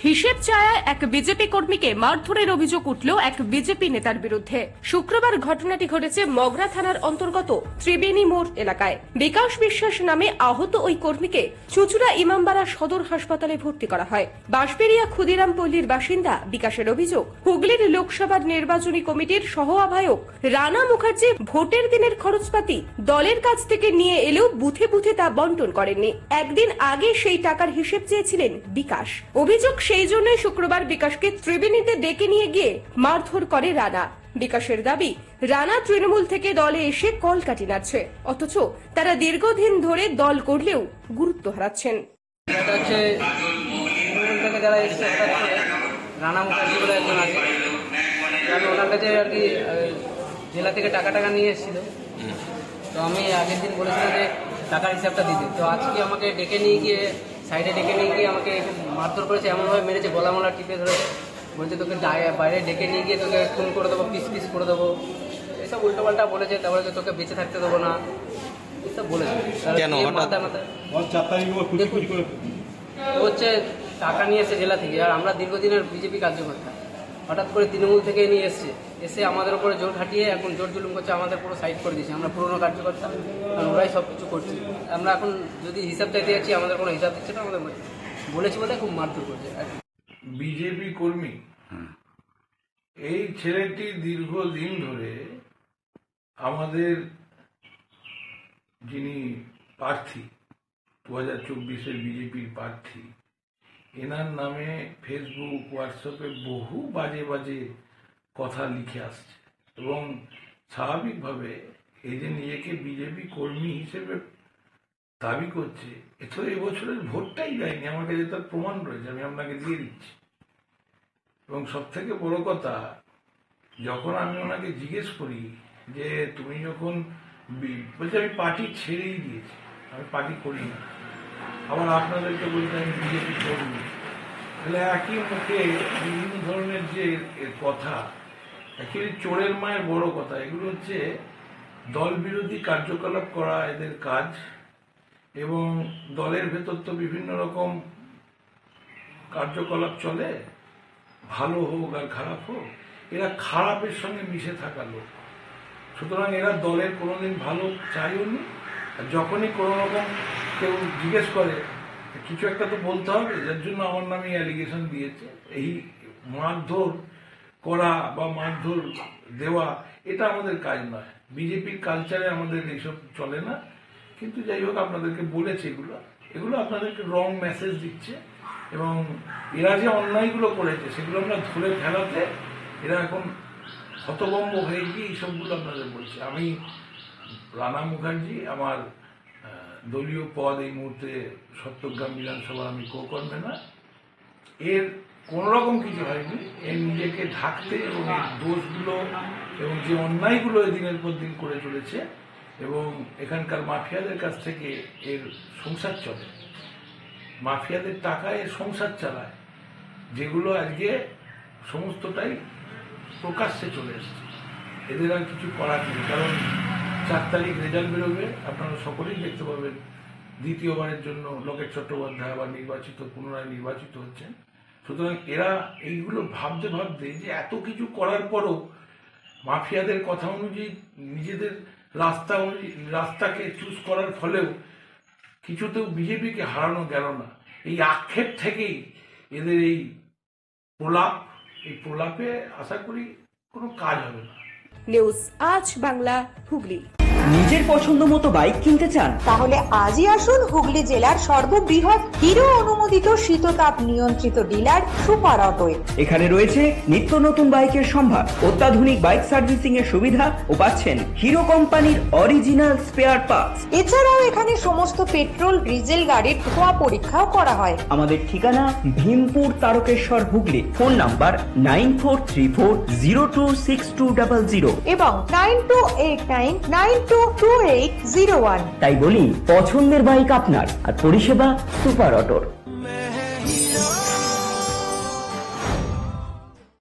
হিসেব চায় এক বিজেপি কর্মীকে মারধরের অভিযোগ উঠল এক বিজেপি নেতার বিরুদ্ধে। শুক্রবার ঘটনাটি ঘটেছে মগরা থানার অন্তর্গত ত্রিবেণী মোড় এলাকায়। বিকাশ বিশ্বাস নামে আহত ওই কর্মীকে চুচুড়া ইমামবাড়া সদর হাসপাতালে ভর্তি করা হয়। বাঁশবেড়িয়া ক্ষুদিরাম পল্লীর বাসিন্দা বিকাশের অভিযোগ, হুগলির লোকসভার নির্বাচনী কমিটির সহ আহ্বায়ক রানা মুখার্জি ভোটের দিনের খরচপাতি দলের কাছ থেকে নিয়ে এলেও বুথে বুথে তা বন্টন করেননি। একদিন আগে সেই টাকার হিসেব চেয়েছিলেন বিকাশ। অভিযোগ, সেই জন্যই শুক্রবার বিকাশকে ত্রিবেণীতে ডেকে নিয়ে গিয়ে মারধর করে রানা। বিকাশের দাবি, রানা তৃণমূল থেকে দলে এসে কলকাঠি নাড়ছে, অথচ তারা দীর্ঘদিন ধরে দল করলেও গুরুত্ব হারাচ্ছেন। রানা মুখার্জি বলে একজন আছে, আমি ওনার কাছে আর কি জেলা থেকে টাকা নিয়ে এসেছিল। তো আমি আগের দিন বলেছিলাম যে টাকার হিসাবটা দিতে, তো আজকে আমাকে ডেকে নিয়ে গিয়ে সাইডে ডেকে নিয়ে গিয়ে আমাকে মারধর করেছে, এমনভাবে মেরেছে, গলা টিপে ধরেছে, বলছে তোকে বাইরে ডেকে নিয়ে গিয়ে তোকে খুন করে দেবো, পিস করে দেবো, এসব উল্টোপাল্টা বলেছে। তারপরে তোকে বেঁচে থাকতে দেবো না, এসব বলেছে। হচ্ছে টাকা নিয়ে এসে জেলা থেকে, আর আমরা দীর্ঘদিনের বিজেপি কার্যকর্তা, হঠাৎ করে তৃণমূল থেকে নিয়ে এসে আমাদের উপরে জোর খাটিয়ে এখন জোর জুলুম করছে, আমাদের পুরো সাইড করে দিয়েছে। আমরা পুরোনো কার্যকর্তা, কারণ ওরাই সব কিছু করছে। আমরা এখন যদি হিসাব চাইতে যাচ্ছি, আমাদের কোনো হিসাব দিচ্ছে না, আমাদের বলেছি বলে খুব মারধর করছে। বিজেপি কর্মী এই ছেলেটি দীর্ঘদিন ধরে আমাদের যিনি প্রার্থী 2024-এর বিজেপির প্রার্থী, এনার নামে ফেসবুক, হোয়াটসঅ্যাপে বহু বাজে বাজে কথা লিখে আসছে এবং স্বাভাবিকভাবে এই যে নিজেকে বিজেপি কর্মী হিসেবে দাবি করছে, এ তো এবছরের ভোটটাই দেয়নি। আমার কাছে তার প্রমাণ রয়েছে, আমি আপনাকে দিয়ে দিচ্ছি। এবং সব থেকে বড় কথা, যখন আমি ওনাকে জিজ্ঞেস করি যে তুমি যখন বলছে আমি পার্টি ছেড়েই দিয়েছি, আমি পার্টি করি না, আবার আপনাদেরকে বলতে আমি বিজেপি কর্মী, তাহলে একই মুখে বিভিন্ন ধরনের যে কথা, অ্যাকচুয়ালি চোরের মায়ের বড় কথা। এগুলো হচ্ছে দল বিরোধী কার্যকলাপ করা এদের কাজ, এবং দলের ভেতর তো বিভিন্ন রকম কার্যকলাপ চলে, ভালো হোক আর খারাপ হোক, এরা খারাপের সঙ্গে মিশে থাকা লোক। সুতরাং এরা দলের কোনোদিন ভালো চাইও নি। আর যখনই কোনো রকম কেউ জিজ্ঞেস করে কিছু একটা তো বলতে হবে, যার জন্য আমার নামে অ্যালিগেশন দিয়েছে। এই মারধর করা বা মারধর দেওয়া এটা আমাদের কাজ নয়, বিজেপির কালচারে আমাদের এইসব চলে না। কিন্তু যাই হোক, আপনাদেরকে বলেছে এগুলো আপনাদেরকে রং মেসেজ দিচ্ছে, এবং এরা যে অন্যায়গুলো করেছে সেগুলো আমরা ধরে ফেলাতে এরা এখন হতভম্ব হয়ে গিয়ে এইসবগুলো আপনাদের বলছে। আমি রানা মুখার্জি, আমার দলীয় পদ এই মুহূর্তে সত্যগ্রাম বিধানসভা, আমি কো-কনভেনার। এর কোনো রকম কিছু হয়নি, এর নিজেকে ঢাকতে এবং এর দোষগুলো এবং যে অন্যায়গুলো দিনের পর দিন করে চলেছে, এবং এখানকার মাফিয়াদের কাছ থেকে এর সংসার চলে, মাফিয়াদের টাকায় এর সংসার চালায়, যেগুলো আজকে সমস্তটাই প্রকাশ্যে চলে এসছে। এদের আর কিছু করার নেই, কারণ 4 তারিখ রেজাল্ট বেরোবে, আপনারা সকলেই দেখতে পাবেন দ্বিতীয়বারের জন্য লোকেশ চট্টোপাধ্যায় আবার পুনরায় নির্বাচিত হচ্ছেন। সুতরাং এরা এইগুলো ভাবতে যে এত কিছু করার পরও মাফিয়াদের কথা অনুযায়ী নিজেদের রাস্তাকে চুজ করার ফলেও কিছুতেও বিজেপিকে হারানো গেল না। এই আক্ষেপ থেকেই এদের এই প্রলাপে আশা করি কোনো কাজ হবে না। নিউজ আজ বাংলা, হুগলি। নিজের পছন্দ মতো বাইক কিনতে চান? তাহলে আজই আসুন হুগলি জেলার সর্ববৃহৎ হিরো অনুমোদিত শীততাপ নিয়ন্ত্রিত ডিলার সুপার অটোয়। এখানে রয়েছে নিত্য নতুন বাইকের সম্ভার, অত্যাধুনিক বাইক সার্ভিসিং এর সুবিধা ও পাচ্ছেন হিরো কোম্পানির অরিজিনাল স্পেয়ার পার্টস। এছাড়াও এখানে সমস্ত পেট্রোল ডিজেল গাড়ির ধোঁয়া পরীক্ষাও করা হয়। আমাদের ঠিকানা ভীমপুর, তারকেশ্বর, হুগলি। ফোন নাম্বার 9434026200 এবং 9289922801। তাই বলি, পছন্দের বাইক আপনার আর পরিষেবা সুপার অটোর।